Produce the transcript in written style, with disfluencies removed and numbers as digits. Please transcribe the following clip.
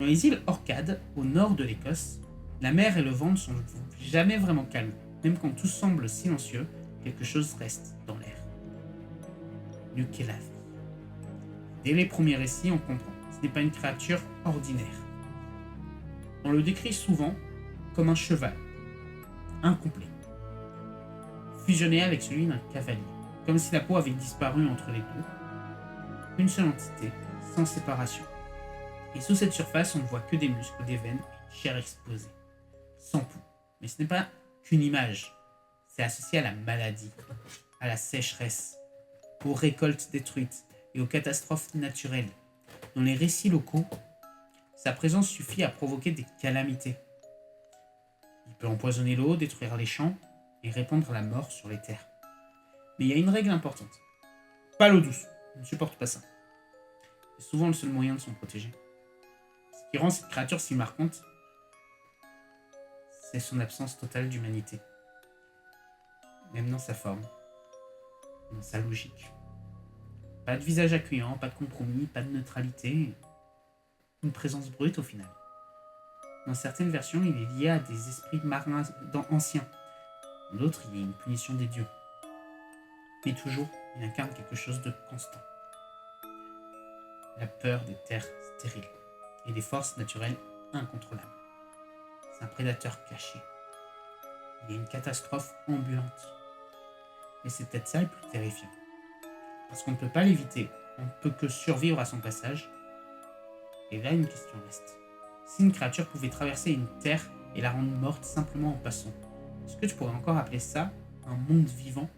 les îles Orcades, au nord de l'Écosse, la mer et le vent ne sont jamais vraiment calmes. Même quand tout semble silencieux, quelque chose reste dans l'air. Luc est la vie. Dès les premiers récits, on comprend. Ce n'est pas une créature ordinaire. On le décrit souvent comme un cheval, incomplet, fusionné avec celui d'un cavalier, comme si la peau avait disparu entre les deux. Une seule entité, sans séparation. Et sous cette surface, on ne voit que des muscles, des veines et une chair exposée, sans pouls. Mais ce n'est pas qu'une image, c'est associé à la maladie, à la sécheresse, aux récoltes détruites et aux catastrophes naturelles. Dans les récits locaux, sa présence suffit à provoquer des calamités. Il peut empoisonner l'eau, détruire les champs et répandre la mort sur les terres. Mais il y a une règle importante. Pas l'eau douce, on ne supporte pas ça. C'est souvent le seul moyen de s'en protéger. Ce qui rend cette créature si marquante, c'est son absence totale d'humanité. Même dans sa forme, dans sa logique. Pas de visage accueillant, pas de compromis, pas de neutralité. Une présence brute au final. Dans certaines versions, il est lié à des esprits marins anciens. Dans d'autres, il y a une punition des dieux. Mais toujours, il incarne quelque chose de constant. La peur des terres stériles et des forces naturelles incontrôlables. C'est un prédateur caché. Il est une catastrophe ambulante. Et c'est peut-être ça le plus terrifiant. Parce qu'on ne peut pas l'éviter, on ne peut que survivre à son passage. Et là, une question reste. Si une créature pouvait traverser une terre et la rendre morte simplement en passant, est-ce que tu pourrais encore appeler ça un monde vivant